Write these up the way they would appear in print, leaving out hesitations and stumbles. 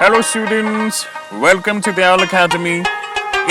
Hello students, welcome to Dayal academy.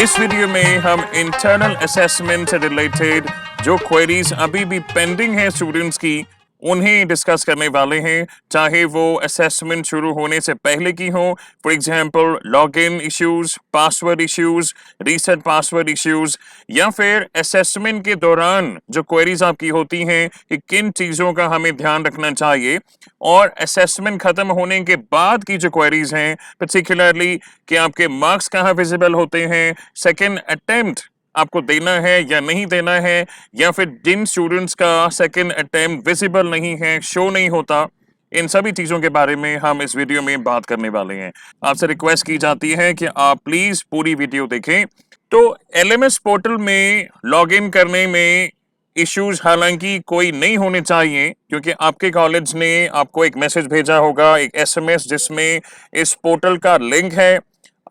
इस video में हम इंटरनल असेसमेंट से रिलेटेड जो क्वेरीज अभी भी पेंडिंग है स्टूडेंट्स की, उन्हें डिस्कस करने वाले हैं, चाहे वो असेसमेंट शुरू होने से पहले की हो। For example login issues, password issues, reset password issues, या फिर असेसमेंट के दौरान जो क्वेरीज आपकी होती हैं कि किन चीज़ों का हमें ध्यान रखना चाहिए, और असेसमेंट खत्म होने के बाद की जो क्वेरीज हैं पर्टिकुलरली कि आपके मार्क्स कहाँ विजिबल होते हैं, सेकेंड अटेम्प्ट आपको देना है या नहीं देना है, या फिर जिन स्टूडेंट्स का सेकेंड अटेम्प्ट विजिबल नहीं है, शो नहीं होता, इन सभी चीज़ों के बारे में हम इस वीडियो में बात करने वाले हैं। आपसे रिक्वेस्ट की जाती है कि आप प्लीज़ पूरी वीडियो देखें। तो एलएमएस पोर्टल में लॉगिन करने में इश्यूज हालांकि कोई नहीं होने चाहिए, क्योंकि आपके कॉलेज ने आपको एक मैसेज भेजा होगा, एक एसएमएस, जिसमें इस पोर्टल का लिंक है,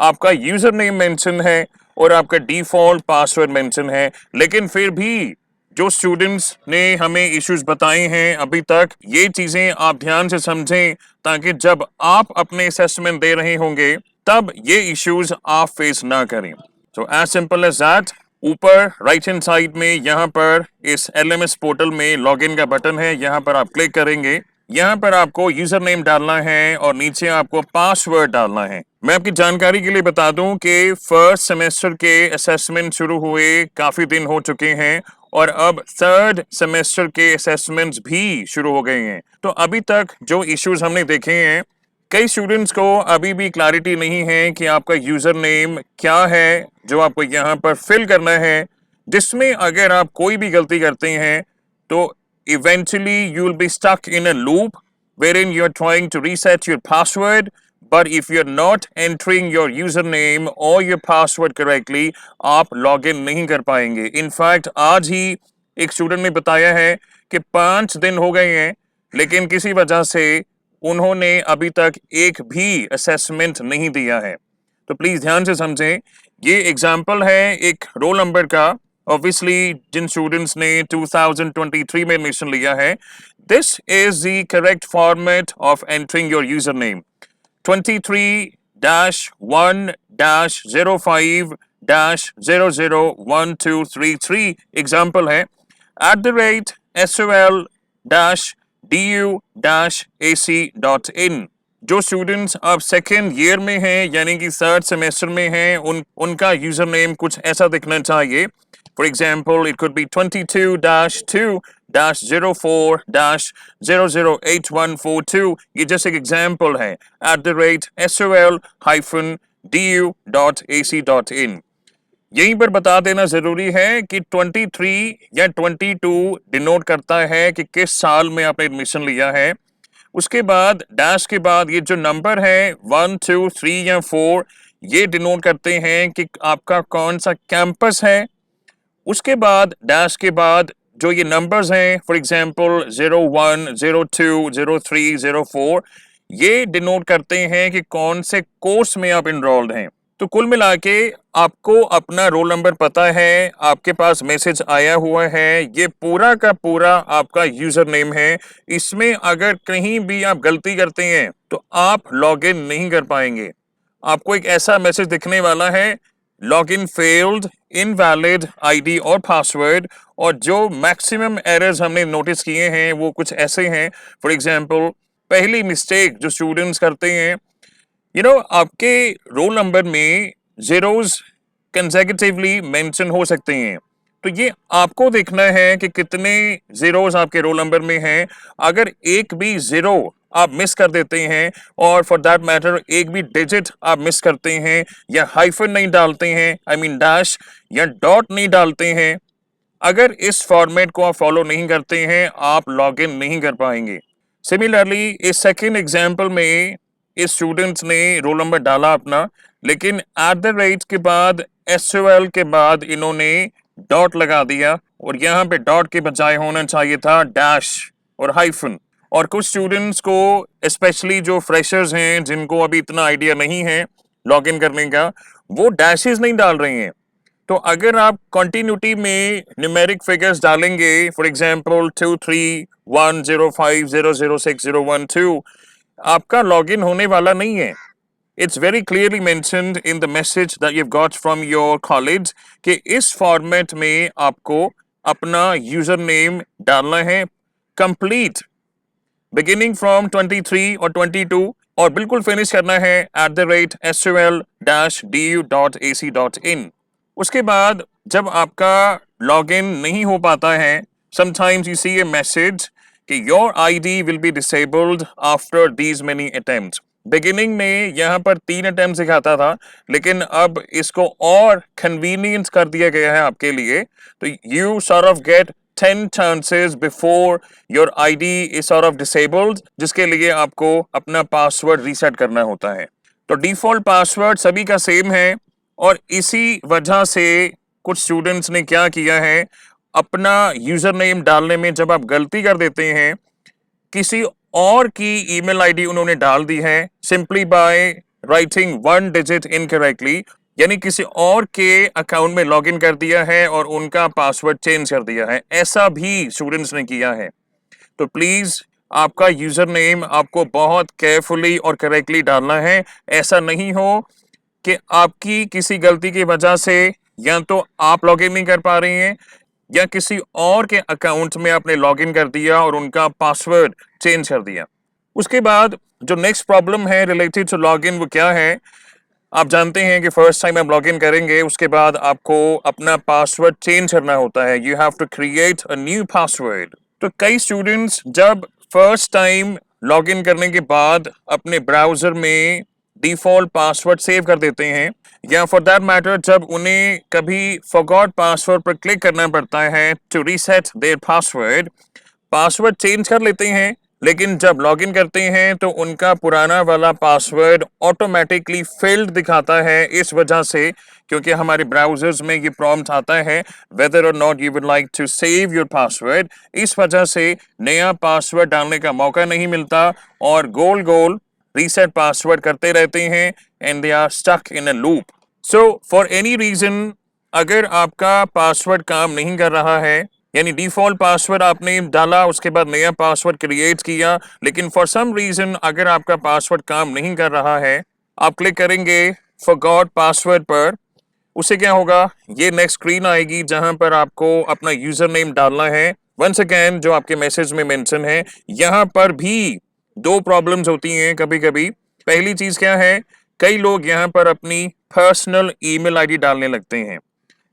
आपका यूजर नेम मेंशन है और आपका डिफॉल्ट पासवर्ड मेंशन है। लेकिन फिर भी जो स्टूडेंट्स ने हमें इश्यूज बताए हैं अभी तक, ये चीजें आप ध्यान से समझें, ताकि जब आप अपने असेसमेंट दे रहे होंगे तब ये इश्यूज आप फेस ना करें। So as simple as that, ऊपर राइट हैंड साइड में यहाँ पर इस एलएमएस पोर्टल में लॉगिन का बटन है, यहाँ पर आप क्लिक करेंगे। यहाँ पर आपको यूजर नेम डालना है और नीचे आपको पासवर्ड डालना है। मैं आपकी जानकारी के लिए बता दूं कि फर्स्ट सेमेस्टर के असेसमेंट शुरू हुए काफी दिन हो चुके हैं और अब थर्ड सेमेस्टर के असेसमेंट्स भी शुरू हो गए हैं। तो अभी तक जो इश्यूज हमने देखे हैं, कई स्टूडेंट्स को अभी भी क्लैरिटी नहीं है कि आपका यूजर नेम क्या है जो आपको यहाँ पर फिल करना है, जिसमें अगर आप कोई भी गलती करते हैं तो eventually you will be stuck in a loop wherein you are trying to reset your password, but if you're not entering your username or your password correctly, आप लॉगिन नहीं कर पाएंगे। इनफैक्ट आज ही एक स्टूडेंट ने बताया है कि 5 दिन हो गए हैं, लेकिन किसी वजह से उन्होंने अभी तक एक भी असेसमेंट नहीं दिया है। तो प्लीज ध्यान से समझें, ये एग्जाम्पल है एक रोल नंबर का। ऑब्वियसली जिन स्टूडेंट्स ने 2023 में एडमिशन लिया है, this is the correct format of entering your user name. 23-1-05-001233 example है, @sol-du-ac.in। जो स्टूडेंट्स अब सेकेंड ईयर में हैं, यानी कि थर्ड सेमेस्टर में हैं, उनका यूजर नेम कुछ ऐसा दिखना चाहिए। For example it could be 22-2-04-008142। ये जैसे एक एग्जाम्पल है, @sol-du.ac.in। यहीं पर बता देना जरूरी है कि 23 या 22 डिनोट करता है कि किस साल में आपने एडमिशन लिया है। उसके बाद डैश के बाद ये जो नंबर है 1, 2, 3 या 4, ये डिनोट करते हैं कि आपका कौन सा कैंपस है। उसके बाद डैश के बाद जो ये नंबर्स हैं, फॉर एग्जांपल 01, 02, 03, 04, ये डिनोट करते हैं कि कौन से कोर्स में आप इनरोल्ड हैं। तो कुल मिला के आपको अपना रोल नंबर पता है, आपके पास मैसेज आया हुआ है, ये पूरा का पूरा आपका यूजर नेम है। इसमें अगर कहीं भी आप गलती करते हैं तो आप लॉगिन नहीं कर पाएंगे। आपको एक ऐसा मैसेज दिखने वाला है, लॉगिन फेल्ड, इनवैलिड आईडी और पासवर्ड। और जो मैक्सिमम एरर्स हमने नोटिस किए हैं वो कुछ ऐसे हैं। फॉर एग्जांपल, पहली मिस्टेक जो स्टूडेंट्स करते हैं, आपके रोल नंबर में जीरोज कंसेक्यूटिवली मेंशन हो सकते हैं। तो ये आपको देखना है कि कितने जीरोज आपके रोल नंबर में हैं। अगर एक भी जीरो आप मिस कर देते हैं, और फॉर दैट मैटर एक भी डिजिट आप मिस करते हैं, या हाइफन नहीं डालते हैं, आई मीन डैश या डॉट नहीं डालते हैं, अगर इस फॉर्मेट को आप फॉलो नहीं करते हैं, आप लॉगिन नहीं कर पाएंगे। सिमिलरली इस सेकेंड एग्जाम्पल में इस स्टूडेंट्स ने रोल नंबर डाला अपना, लेकिन @ के बाद SOL के बाद इन्होंने डॉट लगा दिया, और यहाँ पे डॉट के बजाय होना चाहिए था डैश और हाइफन। और कुछ स्टूडेंट्स को, स्पेशली जो फ्रेशर्स हैं जिनको अभी इतना आइडिया नहीं है लॉगिन करने का, वो डैशेस नहीं डाल रहे हैं। तो अगर आप कंटिन्यूटी में न्यूमेरिक फिगर्स डालेंगे, फॉर एग्जांपल 231050060112, आपका लॉगिन होने वाला नहीं है। It's very clearly mentioned in the message that you've got from your college कि इस फॉर्मेट में आपको अपना यूजर नेम डालना है कंप्लीट बिगिनिंग फ्रॉम 23 और 22 और बिल्कुल फिनिश करना है @sul-du.ac.in। उसके बाद जब आपका लॉगिन नहीं हो पाता है, sometimes you see a message कि your ID will be disabled after these many attempts. Beginning में यहाँ पर 3 अटेम्प्ट दिखाता था, लेकिन अब इसको और कन्वीनियंस कर दिया गया है आपके लिए। तो you sort of get 10 chances before your ID is sort of disabled, जिसके लिए आपको अपना पासवर्ड रीसेट करना होता है। तो डिफॉल्ट पासवर्ड सभी का सेम है और इसी वजह से कुछ स्टूडेंट्स ने क्या किया है, अपना यूजर नेम डालने में जब आप गलती कर देते हैं, किसी और की ईमेल आईडी उन्होंने डाल दी है simply by writing 1 digit incorrectly, यानी किसी और के अकाउंट में लॉगिन कर दिया है और उनका पासवर्ड चेंज कर दिया है। ऐसा भी स्टूडेंट्स ने किया है। तो प्लीज आपका यूजर नेम आपको बहुत केयरफुली और करेक्टली डालना है। ऐसा नहीं हो कि आपकी किसी गलती की वजह से या तो आप लॉगिन नहीं कर पा रहे हैं या किसी और के अकाउंट में आपने लॉगिन कर दिया और उनका पासवर्ड चेंज कर दिया। उसके बाद जो नेक्स्ट प्रॉब्लम है रिलेटेड टू लॉगिन वो क्या है, आप जानते हैं कि फर्स्ट टाइम आप लॉगिन करेंगे उसके बाद आपको अपना पासवर्ड चेंज करना होता है। You have to create a new password. तो कई स्टूडेंट्स जब फर्स्ट टाइम लॉगिन करने के बाद अपने ब्राउजर में डिफॉल्ट पासवर्ड सेव कर देते हैं या फॉर दैट मैटर जब उन्हें कभी फॉरगॉट पासवर्ड पर क्लिक करना पड़ता है to reset their password change कर लेते हैं, लेकिन जब लॉगिन करते हैं तो उनका पुराना वाला पासवर्ड ऑटोमेटिकली फिल्ड दिखाता है। इस वजह से क्योंकि हमारे ब्राउजर्स में ये प्रॉम्प्ट आता है वेदर और not you would like to save your password, इस वजह से नया पासवर्ड डालने का मौका नहीं मिलता और गोल गोल रीसेट पासवर्ड करते रहते हैं and they are stuck in a loop. So for any reason अगर आपका पासवर्ड काम नहीं कर रहा है, यानी डिफॉल्ट पासवर्ड आपने डाला उसके बाद नया पासवर्ड क्रिएट किया, लेकिन फॉर सम रीजन अगर आपका पासवर्ड काम नहीं कर रहा है, आप क्लिक करेंगे फॉरगॉट पासवर्ड पर, उससे क्या होगा, ये नेक्स्ट स्क्रीन आएगी जहां पर आपको अपना यूजर नेम डालना है। वंस अगेन जो आपके मैसेज में मेंशन है, यहां पर भी 2 प्रॉब्लम्स होती हैं कभी कभी। पहली चीज क्या है, कई लोग यहां पर अपनी पर्सनल ईमेल आईडी डालने लगते हैं।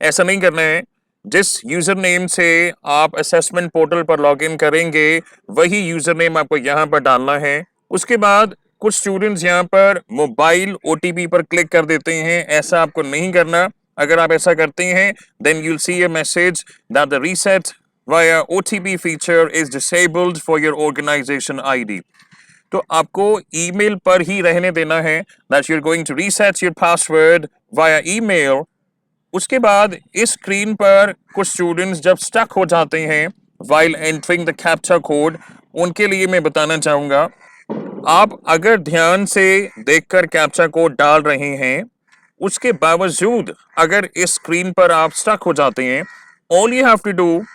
ऐसा नहीं करना है। जिस यूजर नेम से आप असेसमेंट पोर्टल पर लॉगिन करेंगे वही यूजर नेम आपको यहाँ पर डालना है। उसके बाद कुछ स्टूडेंट्स यहाँ पर मोबाइल ओटीपी पर क्लिक कर देते हैं, ऐसा आपको नहीं करना। अगर आप ऐसा करते हैं then you'll see a message that the reset via OTP feature is disabled for your organization ID। तो आपको ईमेल पर ही रहने देना है that you're going to reset your password via email। उसके बाद इस स्क्रीन पर कुछ स्टूडेंट्स जब स्टक हो जाते हैं while entering the captcha code, उनके लिए मैं बताना चाहूँगा, आप अगर ध्यान से देखकर कैप्चा कोड डाल रहे हैं उसके बावजूद अगर इस स्क्रीन पर आप स्टक हो जाते हैं, all you have to do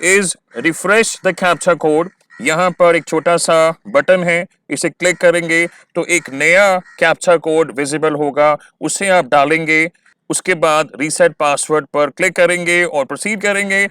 is refresh the captcha code. यहाँ पर एक छोटा सा बटन है, इसे क्लिक करेंगे तो एक नया कैप्चा कोड विजिबल होगा, उसे आप डालेंगे। उसके बाद रीसेट पासवर्ड पर क्लिक करेंगे और प्रोसीड करेंगे।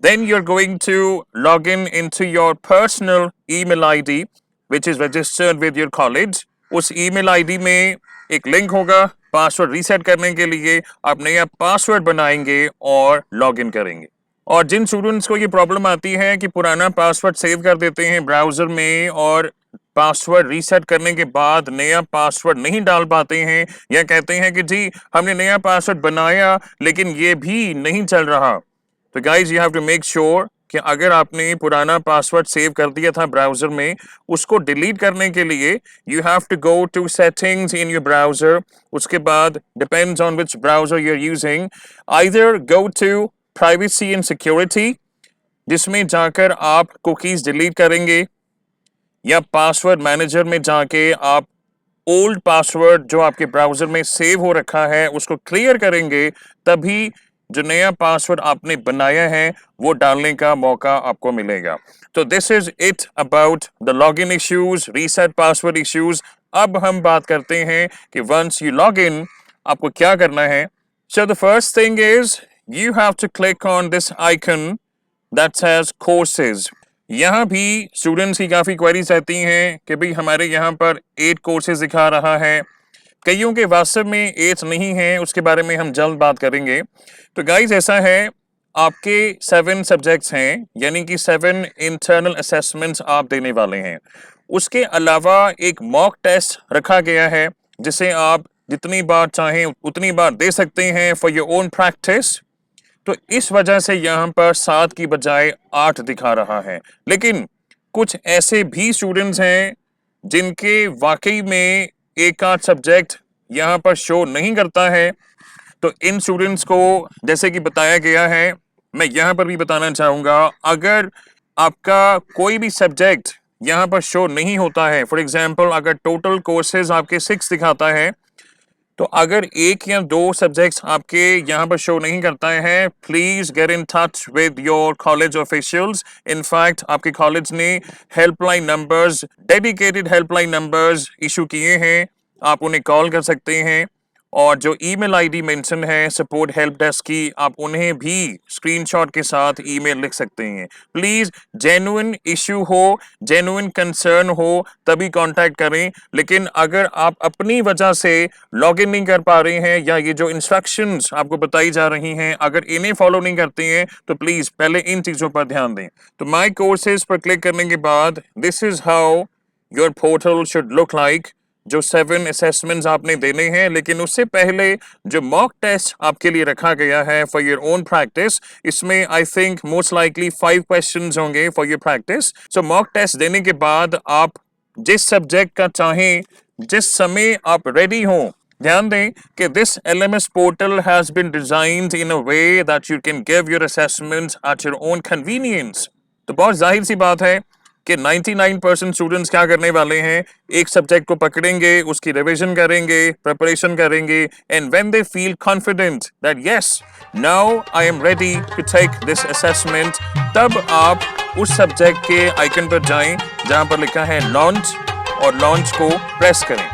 Then you're going to log in into your personal email ID which is registered with your college। उस email ID में एक लिंक होगा पासवर्ड रीसेट करने के लिए, आप नया पासवर्ड बनाएंगे और लॉग इन करेंगे। और जिन स्टूडेंट्स को ये प्रॉब्लम आती है कि पुराना पासवर्ड सेव कर देते हैं ब्राउजर में और पासवर्ड रीसेट करने के बाद नया पासवर्ड नहीं डाल पाते हैं या कहते हैं कि जी हमने नया पासवर्ड बनाया लेकिन ये भी नहीं चल रहा, तो guys you have to make sure कि अगर आपने पुराना पासवर्ड सेव कर दिया था ब्राउजर में, उसको डिलीट करने के लिए you have to go to settings in your browser. उसके बाद depends on which browser you are using, either go to privacy and security जिसमें जाकर आप कुकीज डिलीट करेंगे, या पासवर्ड मैनेजर में जाके आप ओल्ड पासवर्ड जो आपके ब्राउजर में सेव हो रखा है उसको क्लियर करेंगे, तभी जो नया पासवर्ड आपने बनाया है वो डालने का मौका आपको मिलेगा। तो this is it about the login issues, reset password issues. अब हम बात करते हैं कि वंस यू लॉग इन आपको क्या करना है. So the first thing is you have to click on this icon that says courses. यहाँ भी स्टूडेंट्स की काफ़ी क्वेरीज आती हैं कि भाई हमारे यहाँ पर 8 कोर्सेज दिखा रहा है, कईयों के वास्तव में 8 नहीं है, उसके बारे में हम जल्द बात करेंगे. तो गाइज ऐसा है, आपके 7 सब्जेक्ट्स हैं, यानी कि 7 इंटरनल असेसमेंट्स आप देने वाले हैं. उसके अलावा एक मॉक टेस्ट रखा गया है जिसे आप जितनी बार चाहें उतनी बार दे सकते हैं फॉर योर ओन प्रैक्टिस. तो इस वजह से यहाँ पर 7 की बजाय 8 दिखा रहा है. लेकिन कुछ ऐसे भी स्टूडेंट्स हैं जिनके वाकई में एक आध सब्जेक्ट यहाँ पर शो नहीं करता है. तो इन स्टूडेंट्स को जैसे कि बताया गया है, मैं यहाँ पर भी बताना चाहूँगा, अगर आपका कोई भी सब्जेक्ट यहाँ पर शो नहीं होता है, फॉर एग्जांपल अगर टोटल कोर्सेज आपके 6 दिखाता है, तो अगर 1 या 2 सब्जेक्ट्स आपके यहाँ पर शो नहीं करता है, please get in touch with your college officials. In fact आपके कॉलेज ने helpline numbers, dedicated helpline numbers issue किए हैं, आप उन्हें कॉल कर सकते हैं. और जो ईमेल आईडी मेंशन है सपोर्ट हेल्प डेस्क की, आप उन्हें भी स्क्रीनशॉट के साथ ईमेल लिख सकते हैं. प्लीज जेन्युइन इशू हो, जेन्युइन कंसर्न हो तभी कांटेक्ट करें. लेकिन अगर आप अपनी वजह से लॉग इन नहीं कर पा रहे हैं या ये जो इंस्ट्रक्शंस आपको बताई जा रही हैं अगर इन्हें फॉलो नहीं करते हैं तो प्लीज पहले इन चीजों पर ध्यान दें. तो माई कोर्सेज पर क्लिक करने के बाद this is how your portal should look like. जो 7 असेसमेंट्स आपने देने हैं, लेकिन उससे पहले जो मॉक टेस्ट आपके लिए रखा गया है फॉर योर ओन प्रैक्टिस, इसमें I think most likely 5 questions होंगे for your practice. So mock test देने के बाद आप जिस सब्जेक्ट का चाहें, जिस समय आप रेडी हों, ध्यान दें कि this LMS portal has been designed in a way that you can give your assessments at your own convenience. तो बहुत जाहिर सी बात है कि 99% स्टूडेंट्स क्या करने वाले हैं, एक सब्जेक्ट को पकड़ेंगे, उसकी रिवीजन करेंगे, प्रिपरेशन करेंगे, and when they feel confident that yes now I am ready to take this assessment, तब आप उस सब्जेक्ट के आइकन पर जाएं जहां पर लिखा है लॉन्च और लॉन्च को प्रेस करें.